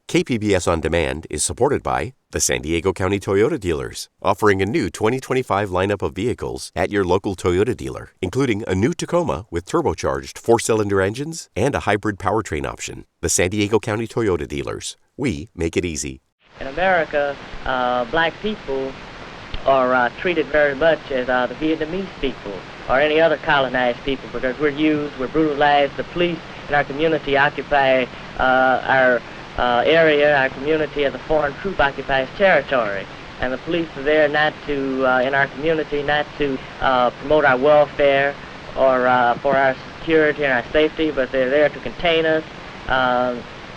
KPBS On Demand is supported by the San Diego County Toyota dealers, offering a new 2025 lineup of vehicles at your local Toyota dealer, including a new Tacoma with turbocharged four-cylinder engines and a hybrid powertrain option. The San Diego County Toyota dealers. We make it easy. In America, black people are treated very much as the Vietnamese people or any other colonized people because we're brutalized. The police in our community occupy our area, our community, as a foreign troop occupies territory. And the police are there not to, in our community, not to promote our welfare or for our security and our safety, but they're there to contain us,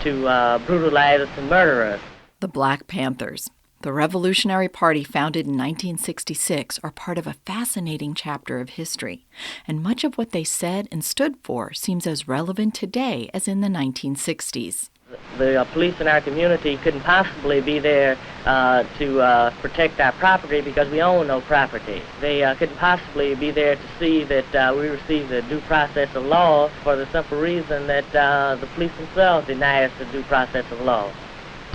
to brutalize us and murder us. The Black Panthers, the Revolutionary Party founded in 1966, are part of a fascinating chapter of history, and much of what they said and stood for seems as relevant today as in the 1960s. The police in our community couldn't possibly be there to protect our property because we own no property. They couldn't possibly be there to see that we receive the due process of law for the simple reason that the police themselves deny us the due process of law.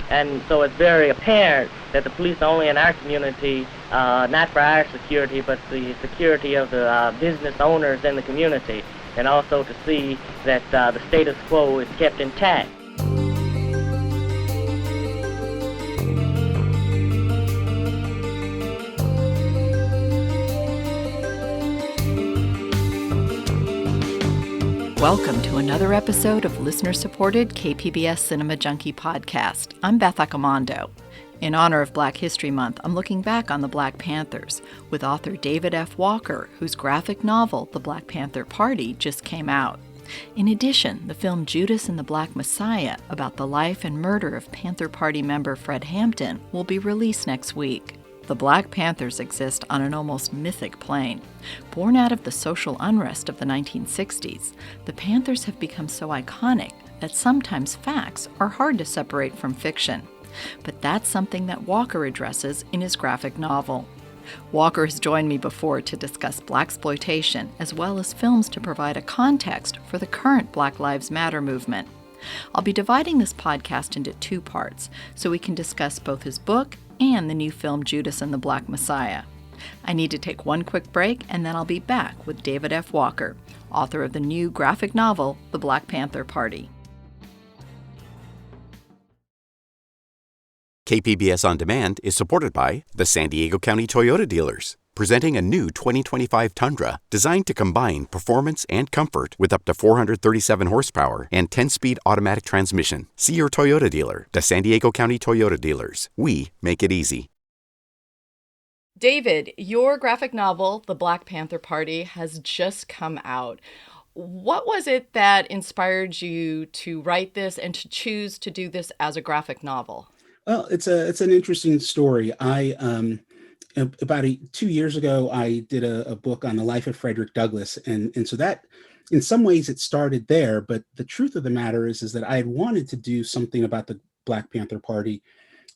And so it's very apparent that the police are only in our community, not for our security, but the security of the business owners in the community, and also to see that the status quo is kept intact. Welcome to another episode of listener-supported KPBS Cinema Junkie podcast. I'm Beth Accomando. In honor of Black History Month, I'm looking back on the Black Panthers with author David F. Walker, whose graphic novel, The Black Panther Party, just came out. In addition, the film Judas and the Black Messiah, about the life and murder of Panther Party member Fred Hampton, will be released next week. The Black Panthers exist on an almost mythic plane. Born out of the social unrest of the 1960s, the Panthers have become so iconic that sometimes facts are hard to separate from fiction. But that's something that Walker addresses in his graphic novel. Walker has joined me before to discuss blaxploitation, as well as films to provide a context for the current Black Lives Matter movement. I'll be dividing this podcast into two parts, so we can discuss both his book and the new film Judas and the Black Messiah. I need to take one quick break, and then I'll be back with David F. Walker, author of the new graphic novel, The Black Panther Party. KPBS On Demand is supported by the San Diego County Toyota dealers, presenting a new 2025 Tundra designed to combine performance and comfort with up to 437 horsepower and 10-speed automatic transmission. See your Toyota dealer, the San Diego County Toyota dealers. We make it easy. David, your graphic novel, The Black Panther Party, has just come out. What was it that inspired you to write this and to choose to do this as a graphic novel? Well, it's an interesting story. About 2 years ago, I did a book on the Life of Frederick Douglas. And so that, in some ways, it started there. But the truth of the matter is that I had wanted to do something about the Black Panther Party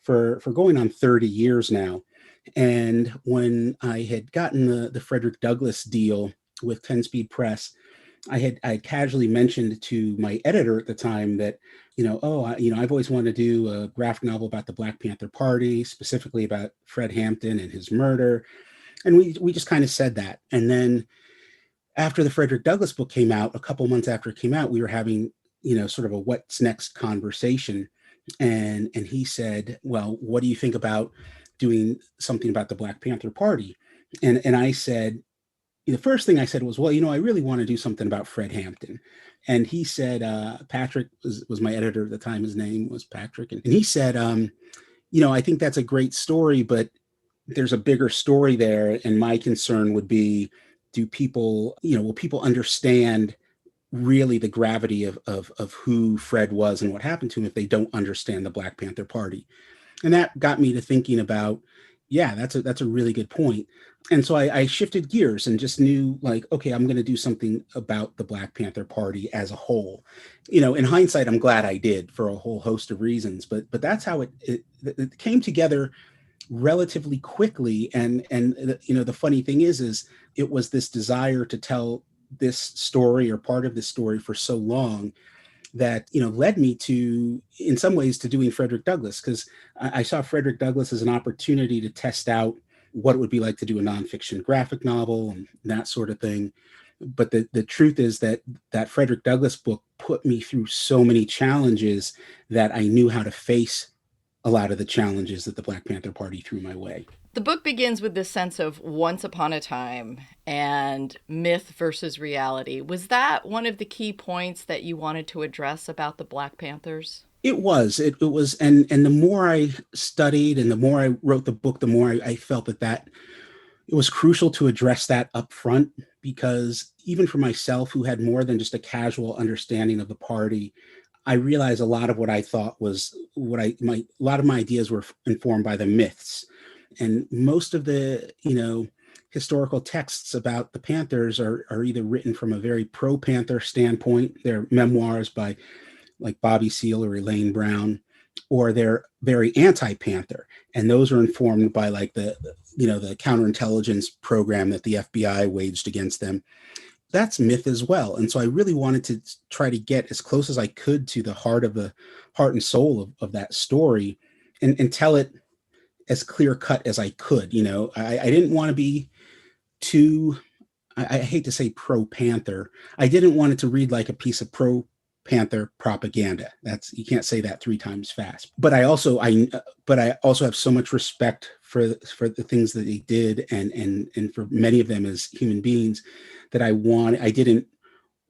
for going on 30 years now. And when I had gotten the Frederick Douglass deal with 10 Speed Press, I had casually mentioned to my editor at the time that, I've always wanted to do a graphic novel about the Black Panther Party, specifically about Fred Hampton and his murder. And we just kind of said that. And then after the Frederick Douglass book came out, a couple months after it came out, we were having, sort of a what's next conversation. And he said, well, what do you think about doing something about the Black Panther Party? And I said, the first thing I said was, well, I really want to do something about Fred Hampton. And he said, Patrick was my editor at the time. His name was Patrick. And he said, I think that's a great story, but there's a bigger story there. And my concern would be, will people understand really the gravity of who Fred was and what happened to him if they don't understand the Black Panther Party? And that got me to thinking about, yeah, that's a really good point. And so I shifted gears and just knew, like, okay, I'm going to do something about the Black Panther Party as a whole. In hindsight, I'm glad I did for a whole host of reasons, but that's how it came together relatively quickly. And the funny thing is it was this desire to tell this story or part of this story for so long that, led me to, in some ways, to doing Frederick Douglass, because I saw Frederick Douglass as an opportunity to test out what it would be like to do a nonfiction graphic novel and that sort of thing. But the truth is that Frederick Douglass book put me through so many challenges that I knew how to face a lot of the challenges that the Black Panther Party threw my way. The book begins with this sense of once upon a time and myth versus reality. Was that one of the key points that you wanted to address about the Black Panthers? It was, and the more I studied and the more I wrote the book, the more I felt that it was crucial to address that up front, because even for myself, who had more than just a casual understanding of the party, I realized a lot of what I thought was a lot of my ideas were informed by the myths. And most of the, historical texts about the Panthers are either written from a very pro-Panther standpoint, they're memoirs by like Bobby Seale or Elaine Brown, or they're very anti-Panther. And those are informed by like the counterintelligence program that the FBI waged against them. That's myth as well. And so I really wanted to try to get as close as I could to the heart and soul of that story, and tell it as clear cut as I could. I didn't want to be too, I hate to say pro-Panther. I didn't want it to read like a piece of pro-Panther propaganda. You can't say that 3 times fast. But I also have so much respect for the things that they did, and for many of them as human beings, that I didn't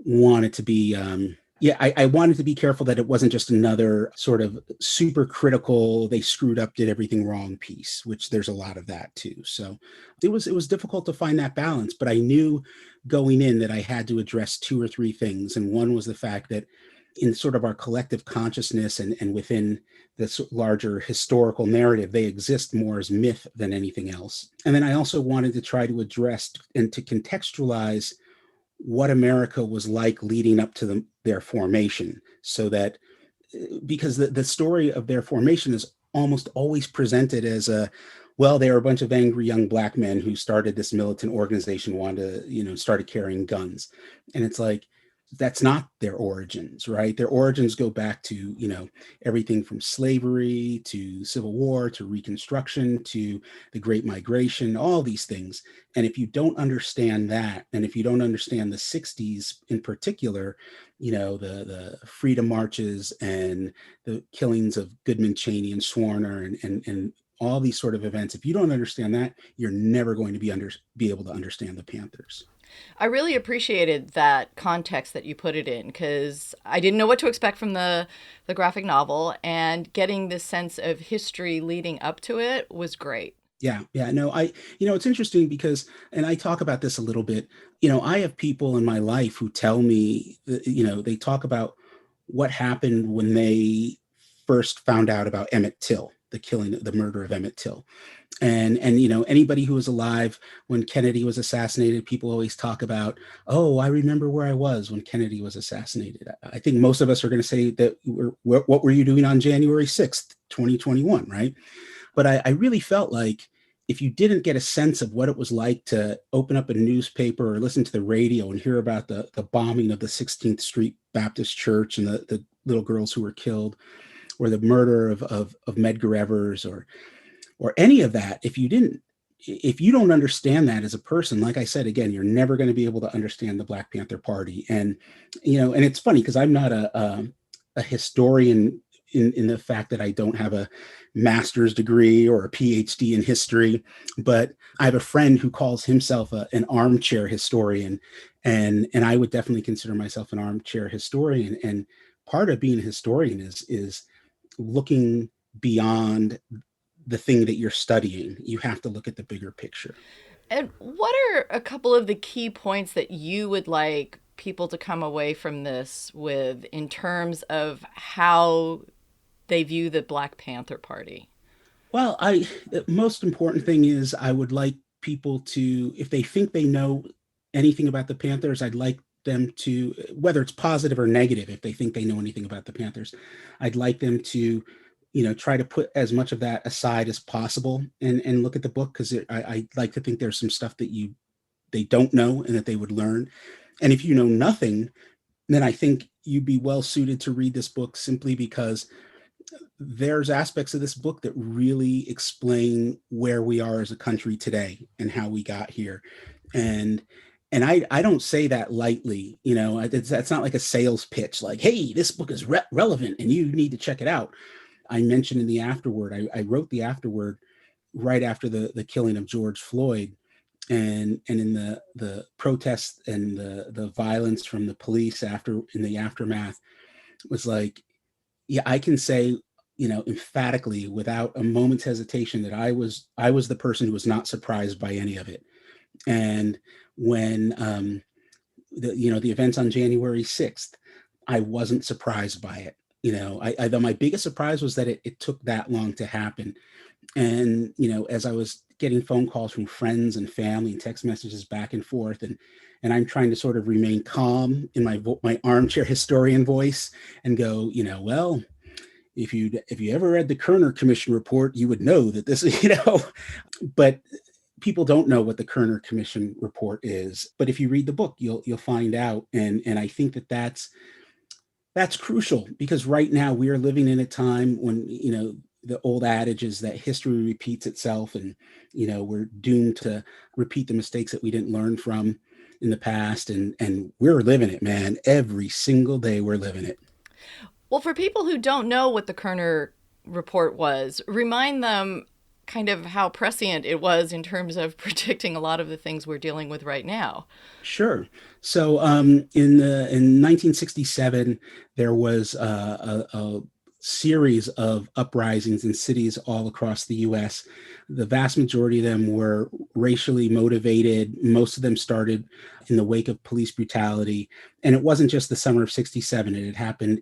want it to be, I wanted to be careful that it wasn't just another sort of super critical, they screwed up, did everything wrong piece, which there's a lot of that too. So it was difficult to find that balance, but I knew going in that I had to address 2 or 3 things. And one was the fact that in sort of our collective consciousness and within this larger historical narrative, they exist more as myth than anything else. And then I also wanted to try to address and to contextualize what America was like leading up to their formation, so that, because the story of their formation is almost always presented as they were a bunch of angry young Black men who started this militant organization, wanted to, started carrying guns. And it's like, that's not their origins, right? Their origins go back to, everything from slavery to Civil War to Reconstruction to the Great Migration, all these things. And if you don't understand that, and if you don't understand the 60s in particular, the freedom marches and the killings of Goodman, Cheney, and Swarner and all these sort of events, if you don't understand that, you're never going to be able to understand the Panthers. I really appreciated that context that you put it in, because I didn't know what to expect from the graphic novel, and getting this sense of history leading up to it was great. Yeah. No, it's interesting because, and I talk about this a little bit, I have people in my life who tell me, they talk about what happened when they first found out about Emmett Till, the murder of Emmett Till. And anybody who was alive when Kennedy was assassinated, people always talk about, oh, I remember where I was when Kennedy was assassinated. I think most of us are going to say that, what were you doing on January 6th, 2021, right? But I really felt like if you didn't get a sense of what it was like to open up a newspaper or listen to the radio and hear about the bombing of the 16th Street Baptist Church and the little girls who were killed, or the murder of Medgar Evers, or any of that, if you don't understand that as a person, like I said, again, you're never going to be able to understand the Black Panther Party. And, and it's funny because I'm not a historian in the fact that I don't have a master's degree or a PhD in history, but I have a friend who calls himself an armchair historian. And I would definitely consider myself an armchair historian. And part of being a historian is looking beyond the thing that you're studying. You have to look at the bigger picture. And what are a couple of the key points that you would like people to come away from this with in terms of how they view the Black Panther Party? Well, the most important thing is I would like people to, if they think they know anything about the Panthers, I'd like them to, whether it's positive or negative, if they think they know anything about the Panthers, I'd like them to try to put as much of that aside as possible and look at the book, because I like to think there's some stuff that they don't know and that they would learn. And if you know nothing, then I think you'd be well suited to read this book simply because there's aspects of this book that really explain where we are as a country today and how we got here. And I don't say that lightly, that's not like a sales pitch, like, hey, this book is relevant and you need to check it out. I mentioned in the afterword, I wrote the afterword right after the killing of George Floyd, and in the protests and the violence from the police in the aftermath, was like, yeah, I can say, emphatically, without a moment's hesitation, that I was the person who was not surprised by any of it. And when the events on January 6th, I wasn't surprised by it. Though my biggest surprise was that it took that long to happen. And as I was getting phone calls from friends and family and text messages back and forth, and I'm trying to sort of remain calm in my armchair historian voice and go, well, if you ever read the Kerner Commission Report, you would know that this is, but people don't know what the Kerner Commission Report is. But if you read the book, you'll find out. And I think that's crucial, because right now we are living in a time when, the old adage is that history repeats itself, and, we're doomed to repeat the mistakes that we didn't learn from in the past. And we're living it, man. Every single day we're living it. Well, for people who don't know what the Kerner Report was, remind them kind of how prescient it was in terms of predicting a lot of the things we're dealing with right now. Sure. So in 1967, there was a series of uprisings in cities all across the U.S. The vast majority of them were racially motivated. Most of them started in the wake of police brutality. And it wasn't just the summer of 67. It had happened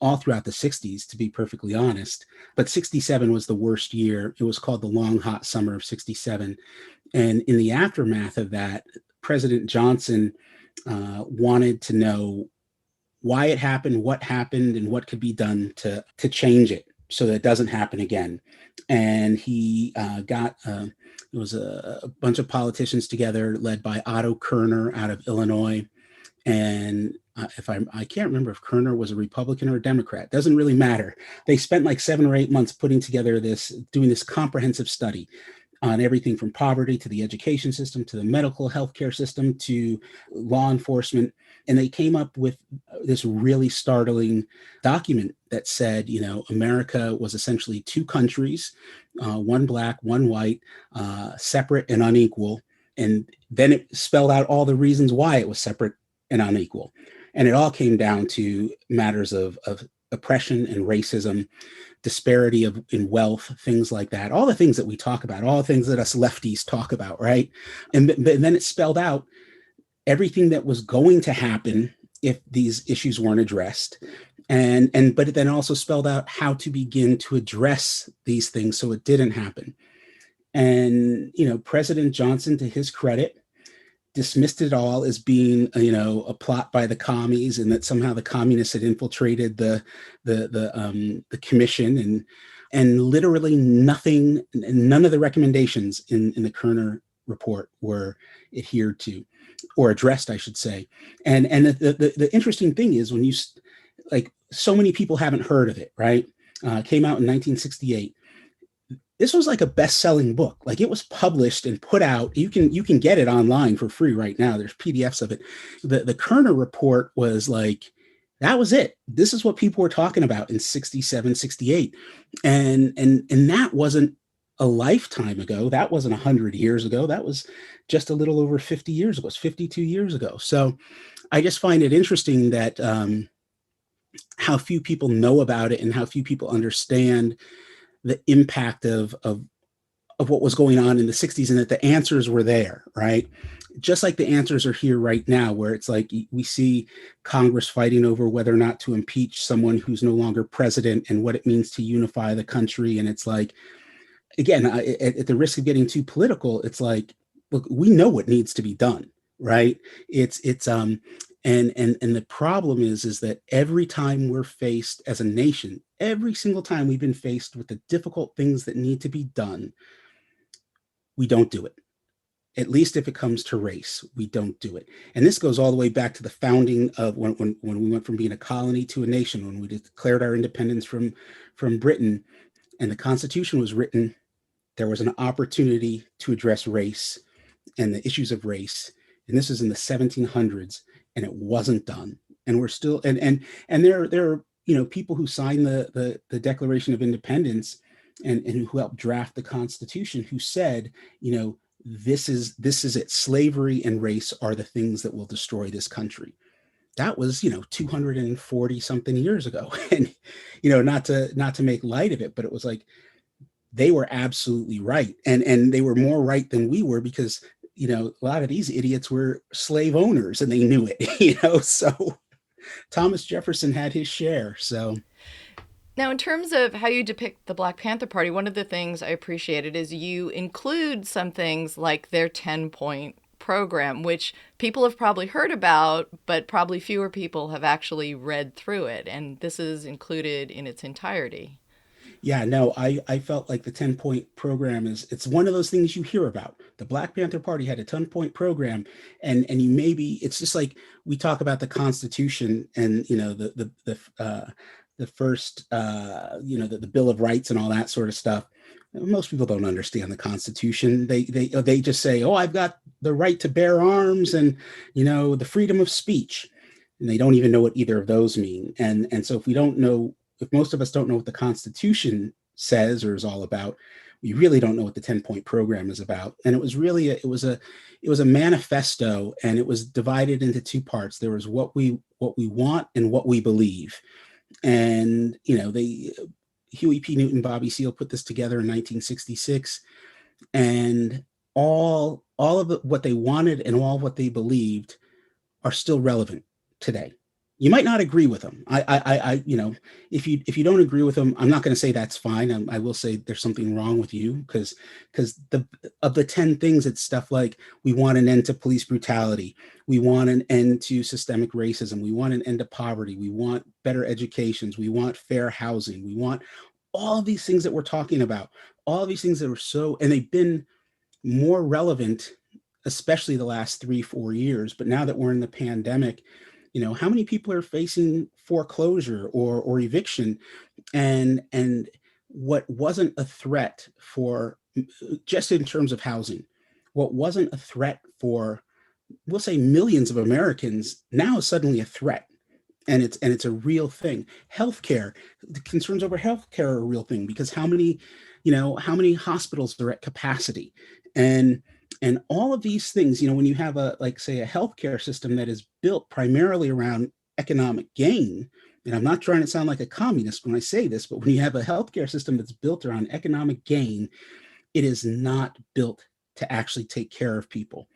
all throughout the 60s, to be perfectly honest. But 67 was the worst year. It was called the long, hot summer of 67. And in the aftermath of that, President Johnson wanted to know why it happened, what happened, and what could be done to change it so that it doesn't happen again. And he got it was a bunch of politicians together, led by Otto Kerner out of Illinois. And I can't remember if Kerner was a Republican or a Democrat. Doesn't really matter. They spent like 7 or 8 months putting together doing this comprehensive study on everything from poverty to the education system, to the medical healthcare system, to law enforcement. And they came up with this really startling document that said, America was essentially two countries, one black, one white, separate and unequal. And then it spelled out all the reasons why it was separate and unequal. And it all came down to matters of oppression and racism, disparity in wealth, things like that, all the things that we talk about, all the things that us lefties talk about, right? And then it spelled out everything that was going to happen if these issues weren't addressed. But it then also spelled out how to begin to address these things so it didn't happen. And, President Johnson, to his credit, dismissed it all as being, a plot by the commies, and that somehow the communists had infiltrated the commission, and literally none of the recommendations in the Kerner report were adhered to, or addressed, I should say. And the interesting thing is, when so many people haven't heard of it, right? Came out in 1968. This was like a best-selling book. Like, it was published and put out. You can get it online for free right now. There's PDFs of it. The Kerner report was like, that was it. This is what people were talking about in 67, 68. And that wasn't a lifetime ago. That wasn't 100 years ago. That was just a little over 50 years ago. It was 52 years ago. So I just find it interesting that how few people know about it and how few people understand the impact of what was going on in the 60s, and that the answers were there, right? Just like the answers are here right now, where it's like we see Congress fighting over whether or not to impeach someone who's no longer president, and what it means to unify the country. And it's like, again, at the risk of getting too political, it's like, look, we know what needs to be done, right? And the problem is that every time we're faced as a nation, every single time we've been faced with the difficult things that need to be done, we don't do it. at least if it comes to race, we don't do it. And this goes all the way back to the founding of when we went from being a colony to a nation, when we declared our independence from Britain, and the Constitution was written. There was an opportunity to address race and the issues of race, and this is in the 1700s, and it wasn't done. And we're still and there are people who signed the Declaration of Independence and who helped draft the Constitution, who said, this is it. Slavery and race are the things that will destroy this country. That was 240 something years ago, and not to make light of it, but it was like they were absolutely right, and they were more right than we were, because a lot of these idiots were slave owners and they knew it. So Thomas Jefferson had his share. So now, in terms of how you depict the Black Panther Party, one of the things I appreciated is you include some things like their 10-point program, which people have probably heard about, but probably fewer people have actually read through it. And this is included in its entirety. Yeah, no, I felt like the 10-point program it's one of those things you hear about. The Black Panther Party had a 10-point program, and it's just like we talk about the Constitution and the first the Bill of Rights and all that sort of stuff. Most people don't understand the Constitution. They just say, oh, I've got the right to bear arms and the freedom of speech, and they don't even know what either of those mean. And so if most of us don't know what the Constitution says or is all about, we really don't know what the 10-point program is about. And it was really it was a manifesto, and it was divided into two parts. There was what we want and what we believe. And Huey P. Newton, Bobby Seale put this together in 1966, and all of what they wanted and all of what they believed are still relevant today. You might not agree with them. If you don't agree with them, I'm not going to say that's fine. I will say there's something wrong with you, because of the 10 things, it's stuff like we want an end to police brutality, we want an end to systemic racism, we want an end to poverty, we want better educations, we want fair housing, we want all of these things that we're talking about, all of these things that are and they've been more relevant, especially the last 3-4 years. But now that we're in the pandemic, how many people are facing foreclosure or eviction, and what wasn't a threat for, just in terms of housing, what wasn't a threat for, we'll say, millions of Americans, now is suddenly a threat. And it's a real thing. Healthcare, the concerns over healthcare are a real thing, because how many hospitals are at capacity, and all of these things, when you have a healthcare system that is built primarily around economic gain, and I'm not trying to sound like a communist when I say this, but when you have a healthcare system that's built around economic gain, it is not built to actually take care of people.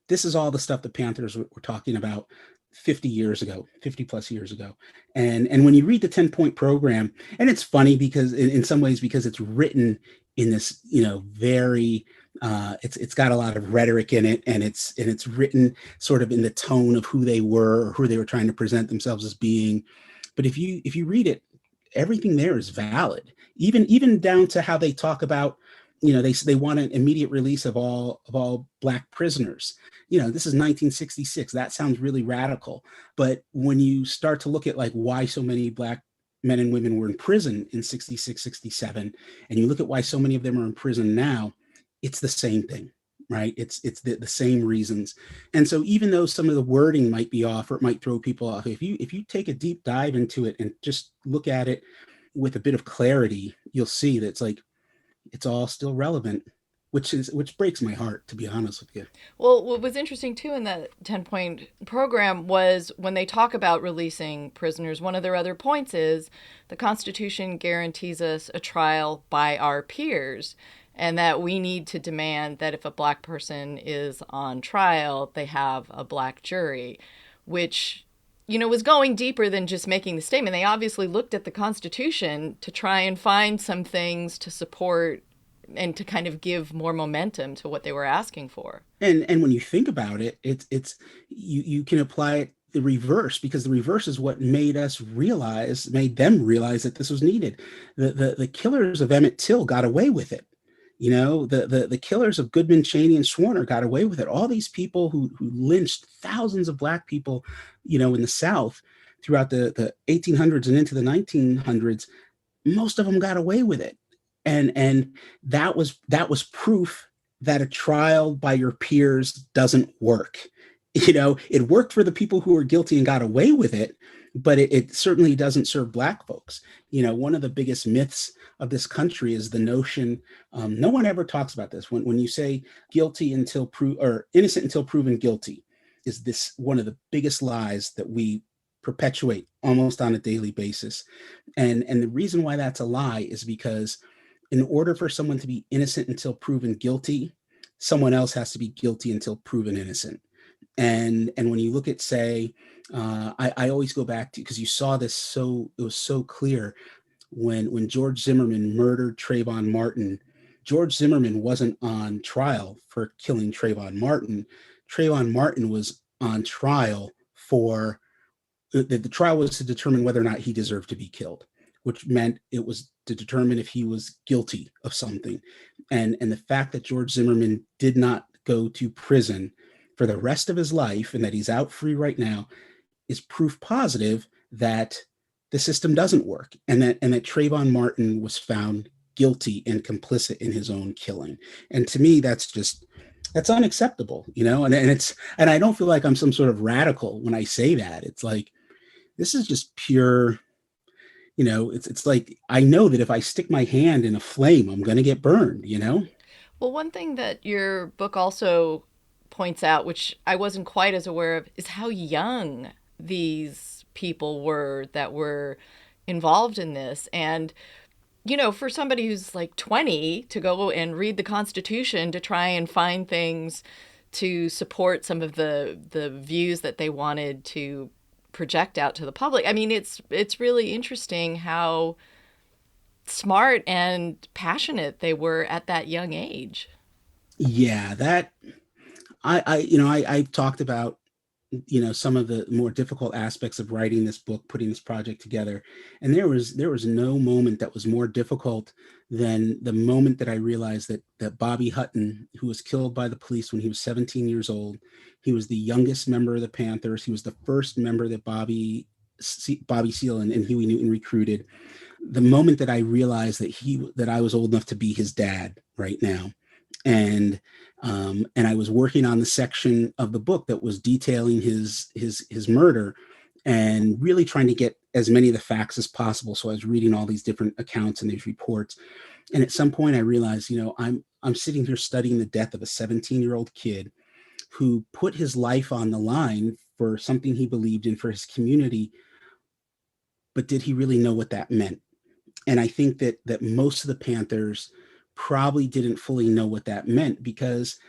This is all the stuff the Panthers were talking about 50 plus years ago. And when you read the 10-point program, and it's funny because in some ways, because it's written in this, very, it's got a lot of rhetoric in it, and it's written sort of in the tone of who they were or who they were trying to present themselves as being. But if you read it, everything there is valid, even down to how they talk about, they want an immediate release of all Black prisoners. This is 1966. That sounds really radical. But when you start to look at why so many Black men and women were in prison in 66, 67, and you look at why so many of them are in prison now, it's the same thing, right? It's the same reasons. And so even though some of the wording might be off, or it might throw people off, if you take a deep dive into it and just look at it with a bit of clarity, you'll see that it's all still relevant, which breaks my heart, to be honest with you. Well, what was interesting too in that 10-point program was when they talk about releasing prisoners, one of their other points is the Constitution guarantees us a trial by our peers, and that we need to demand that if a Black person is on trial, they have a Black jury, which, was going deeper than just making the statement. They obviously looked at the Constitution to try and find some things to support and to kind of give more momentum to what they were asking for. And when you think about it, it's you can apply it the reverse, because the reverse is what made them realize that this was needed. The killers of Emmett Till got away with it. The killers of Goodman, Cheney, and Schwerner got away with it. All these people who lynched thousands of Black people, in the South throughout the 1800s and into the 1900s, most of them got away with it. And that was proof that a trial by your peers doesn't work. It worked for the people who were guilty and got away with it, but it certainly doesn't serve Black folks. One of the biggest myths of this country is the notion, no one ever talks about this. When you say guilty until or innocent until proven guilty, is this one of the biggest lies that we perpetuate almost on a daily basis. And the reason why that's a lie is because in order for someone to be innocent until proven guilty, someone else has to be guilty until proven innocent. And when you look at, say, I always go back to, because you saw this it was so clear when George Zimmerman murdered Trayvon Martin. George Zimmerman wasn't on trial for killing Trayvon Martin. Trayvon Martin was on trial for, the trial was to determine whether or not he deserved to be killed, which meant it was to determine if he was guilty of something. And the fact that George Zimmerman did not go to prison for the rest of his life and that he's out free right now is proof positive that the system doesn't work, and that Trayvon Martin was found guilty and complicit in his own killing. And to me, that's unacceptable, and I don't feel like I'm some sort of radical when I say that. It's like, this is just pure, it's like, I know that if I stick my hand in a flame, I'm going to get burned, Well, one thing that your book also points out, which I wasn't quite as aware of, is how young these people were that were involved in this. And, for somebody who's like 20 to go and read the Constitution to try and find things to support some of the views that they wanted to project out to the public. I mean, it's really interesting how smart and passionate they were at that young age. Yeah, that I talked about, some of the more difficult aspects of writing this book, putting this project together. And there was no moment that was more difficult than the moment that I realized that Bobby Hutton, who was killed by the police when he was 17 years old, he was the youngest member of the Panthers. He was the first member that Bobby Seale and Huey Newton recruited. The moment that I realized that I was old enough to be his dad right now. And I was working on the section of the book that was detailing his murder and really trying to get as many of the facts as possible. So I was reading all these different accounts and these reports. And at some point I realized, I'm sitting here studying the death of a 17-year-old kid who put his life on the line for something he believed in, for his community. But did he really know what that meant? And I think that most of the Panthers probably didn't fully know what that meant, because,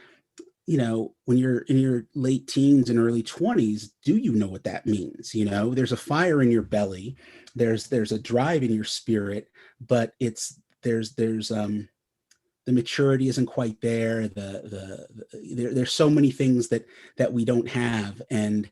when you're in your late teens and early 20s, do you know what that means? There's a fire in your belly, there's a drive in your spirit, but there's the maturity isn't quite there. There's so many things that we don't have. And,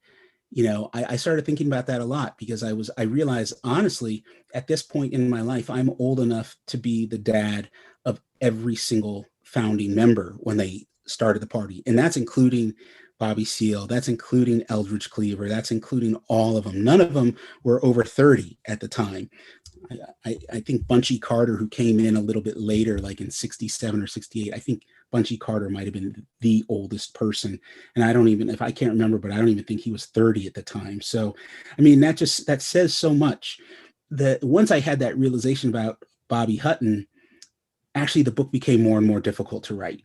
I started thinking about that a lot, because I realized, honestly, at this point in my life, I'm old enough to be the dad of every single founding member when they started the party. And that's including Bobby Seale, that's including Eldridge Cleaver, that's including all of them. None of them were over 30 at the time. I think Bunchy Carter, who came in a little bit later, like in 67 or 68, I think Bunchy Carter might have been the oldest person. And I can't remember, but I don't even think he was 30 at the time. So, I mean, that says so much. That once I had that realization about Bobby Hutton, actually the book became more and more difficult to write.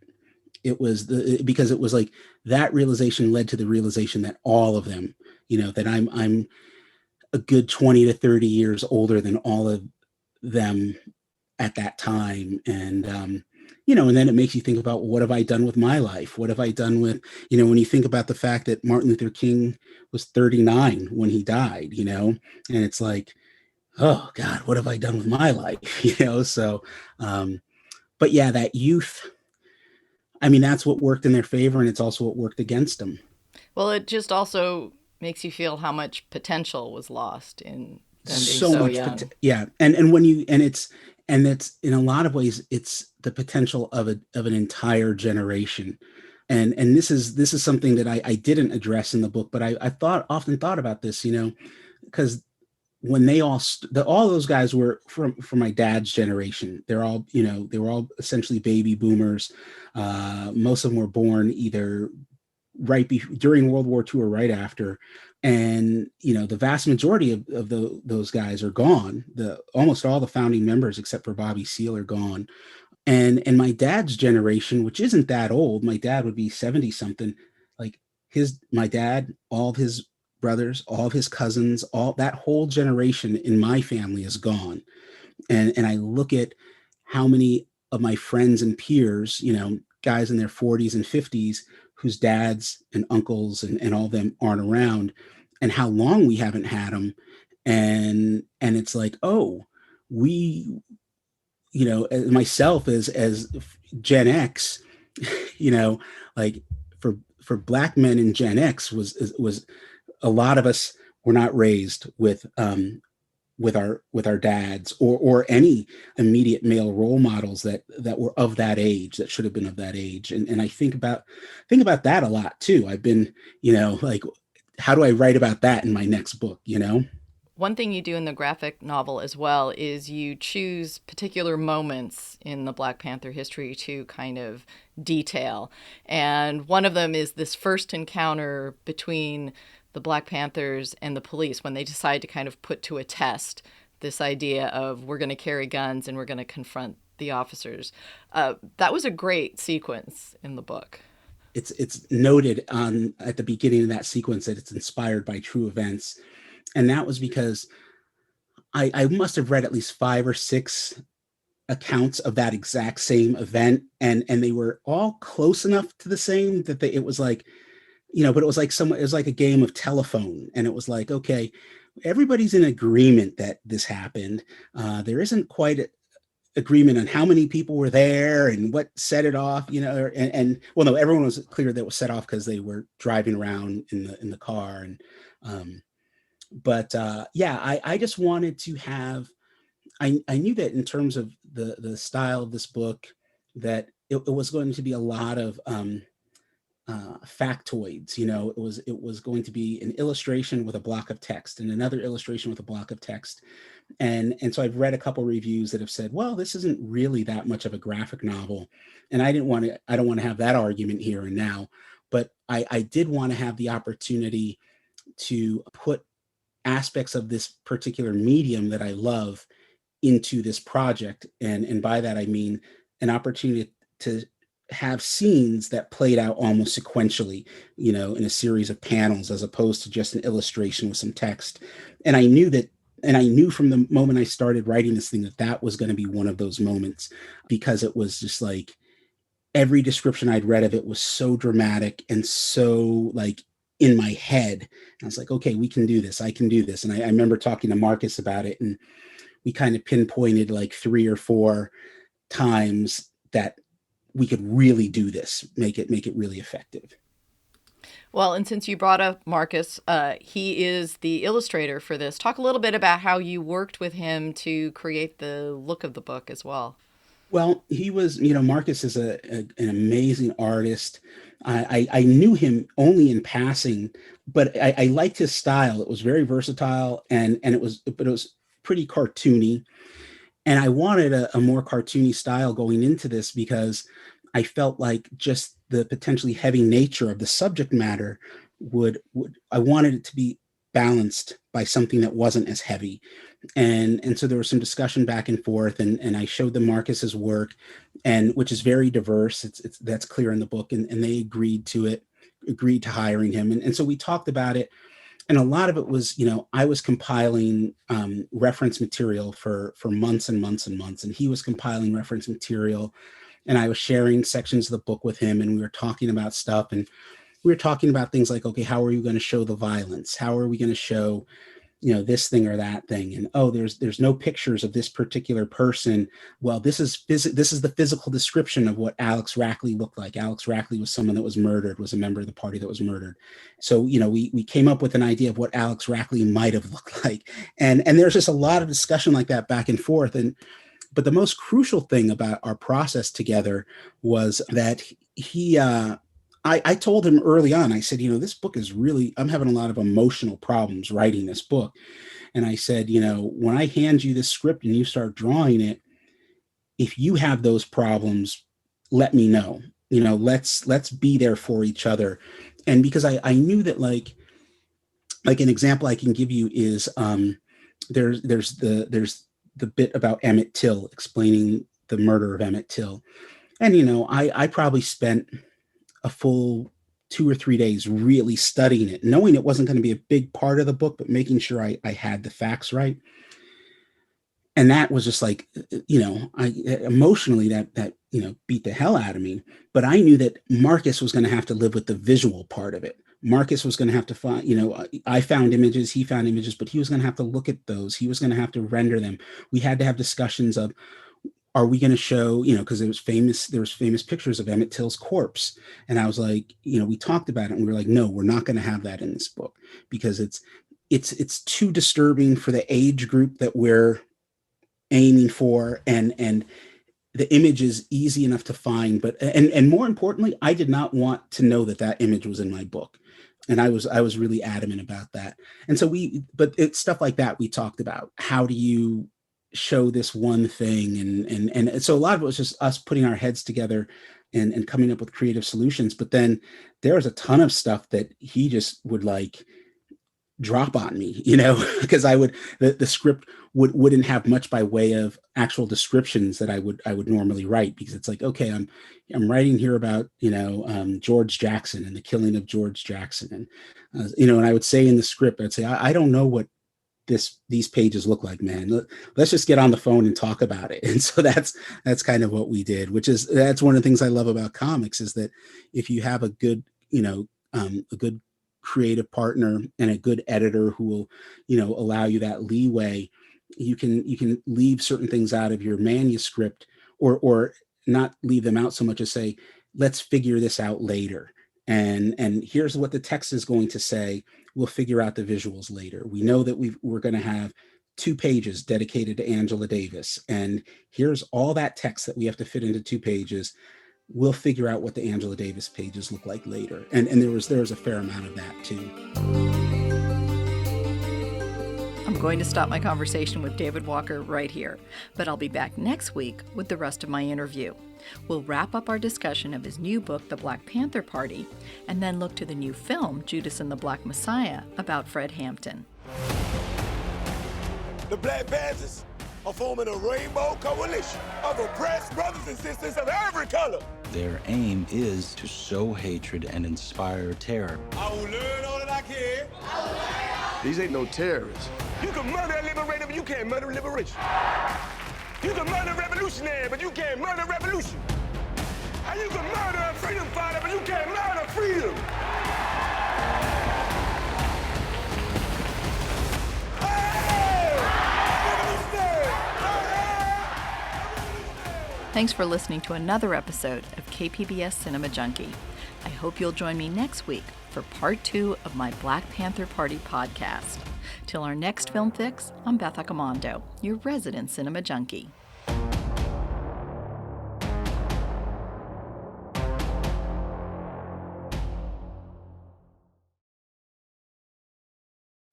Because it was like that realization led to the realization that all of them, that I'm a good 20 to 30 years older than all of them at that time. And, and then it makes you think about, what have I done with my life? What have I done with, when you think about the fact that Martin Luther King was 39 when he died, and it's like, oh God, what have I done with my life? So, but yeah, that youth, I mean, that's what worked in their favor, and it's also what worked against them. Well, it just also makes you feel how much potential was lost in them being so much young. yeah. And when you, and and it's, in a lot of ways, it's the potential of an entire generation. And this is something that I didn't address in the book, but I often thought about this, because when they all those guys were from my dad's generation. They're all, they were all essentially baby boomers. Most of them were born either during World War II or right after. And, the vast majority of those guys are gone. Almost all the founding members, except for Bobby Seale, are gone. And my dad's generation, which isn't that old, my dad would be 70 something, like my dad, all of his brothers, all of his cousins, all that whole generation in my family is gone. And I look at how many of my friends and peers, guys in their 40s and 50s, whose dads and uncles and all of them aren't around, and how long we haven't had them. And it's like, oh, we, myself as Gen X, like for Black men in Gen X was a lot of us were not raised with our dads or any immediate male role models that were of that age, that should have been of that age. And I think about that a lot too. I've been, like, how do I write about that in my next book, One thing you do in the graphic novel as well is you choose particular moments in the Black Panther history to kind of detail. And one of them is this first encounter between the Black Panthers and the police, when they decide to kind of put to a test this idea of, we're going to carry guns and we're going to confront the officers. That was a great sequence in the book. It's noted at the beginning of that sequence that it's inspired by true events. And that was because I must have read at least 5 or 6 accounts of that exact same event. And they were all close enough to the same that it was like, but it was like a game of telephone. And it was like, okay, everybody's in agreement that this happened. There isn't quite agreement on how many people were there and what set it off, and well, no, everyone was clear that it was set off because they were driving around in the car. And, I just wanted to have, I knew that in terms of the style of this book, that it was going to be a lot of factoids. It was going to be an illustration with a block of text and another illustration with a block of text. And so I've read a couple reviews that have said, well, this isn't really that much of a graphic novel. And I don't want to have that argument here and now, but I did want to have the opportunity to put aspects of this particular medium that I love into this project. And by that, I mean an opportunity to have scenes that played out almost sequentially, in a series of panels, as opposed to just an illustration with some text. And I knew from the moment I started writing this thing that was going to be one of those moments, because it was just like every description I'd read of it was so dramatic and so like in my head. And I was like, okay, we can do this. I can do this. And I remember talking to Marcus about it, and we kind of pinpointed like 3 or 4 times that we could really do this, make it really effective. Well, and since you brought up Marcus, he is the illustrator for this. Talk a little bit about how you worked with him to create the look of the book as well. Well, he was, Marcus is an amazing artist. I knew him only in passing, but I liked his style. It was very versatile, and it was pretty cartoony. And I wanted a more cartoony style going into this, because I felt like just the potentially heavy nature of the subject matter I wanted it to be balanced by something that wasn't as heavy. And so there was some discussion back and forth, and I showed them Marcus's work, and which is very diverse. That's clear in the book, and they agreed to hiring him. And so we talked about it. And a lot of it was, I was compiling reference material for months and months and months, and he was compiling reference material, and I was sharing sections of the book with him, and we were talking about stuff, and we were talking about things like, okay, how are you going to show the violence? How are we going to show, this thing or that thing? And, oh, there's no pictures of this particular person. Well, this is the physical description of what Alex Rackley looked like. Alex Rackley was someone that was murdered, was a member of the party that was murdered. So, we came up with an idea of what Alex Rackley might have looked like. And there's just a lot of discussion like that back and forth. And But the most crucial thing about our process together was that I told him early on, I said, this book is really, I'm having a lot of emotional problems writing this book. And I said, when I hand you this script and you start drawing it, if you have those problems, let me know. Let's be there for each other. And because I knew that like an example I can give you is there's the bit about Emmett Till, explaining the murder of Emmett Till. And, I probably spent a full 2 or 3 days really studying it, knowing it wasn't going to be a big part of the book, but making sure I had the facts right. And that was just like, I emotionally that beat the hell out of me. But I knew that Marcus was going to have to live with the visual part of it. Marcus was going to have to find, I found images, he found images, but he was going to have to look at those. He was going to have to render them. We had to have discussions of, are we going to show, because there was famous pictures of Emmett Till's corpse. And I was like, we talked about it and we were like, no, we're not going to have that in this book because it's too disturbing for the age group that we're aiming for. And the image is easy enough to find, but, and more importantly, I did not want to know that image was in my book. And I was really adamant about that. And so but it's stuff like that we talked about. How do you show this one thing? And so a lot of it was just us putting our heads together and coming up with creative solutions. But then there was a ton of stuff that he just would like drop on me, because the script wouldn't have much by way of actual descriptions that I would normally write, because it's like, okay, I'm writing here about, George Jackson and the killing of George Jackson. And, and I would say in the script, I'd say, I don't know what these pages look like, man. Let's just get on the phone and talk about it. And so that's kind of what we did, that's one of the things I love about comics is that if you have a good, a good creative partner and a good editor who will, allow you that leeway, you can leave certain things out of your manuscript or not leave them out so much as say, let's figure this out later. And here's what the text is going to say. We'll figure out the visuals later. We know that we're going to have 2 pages dedicated to Angela Davis. And here's all that text that we have to fit into 2 pages. We'll figure out what the Angela Davis pages look like later. And there was a fair amount of that too. I'm going to stop my conversation with David Walker right here, but I'll be back next week with the rest of my interview. We'll wrap up our discussion of his new book, The Black Panther Party, and then look to the new film, Judas and the Black Messiah, about Fred Hampton. The Black Panthers are forming a rainbow coalition of oppressed brothers and sisters of every color. Their aim is to sow hatred and inspire terror. I will learn all that I can. These ain't no terrorists. You can murder a liberator, but you can't murder liberation. You can murder a revolutionary, but you can't murder revolution. And you can murder a freedom fighter, but you can't murder freedom. Thanks for listening to another episode of KPBS Cinema Junkie. I hope you'll join me next week for part 2 of my Black Panther Party podcast. Till our next film fix, I'm Beth Accomando, your resident cinema junkie.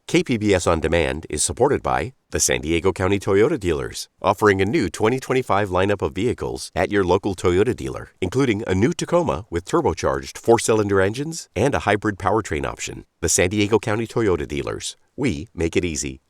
KPBS On Demand is supported by the San Diego County Toyota dealers, offering a new 2025 lineup of vehicles at your local Toyota dealer, including a new Tacoma with turbocharged 4-cylinder engines and a hybrid powertrain option. The San Diego County Toyota dealers. We make it easy.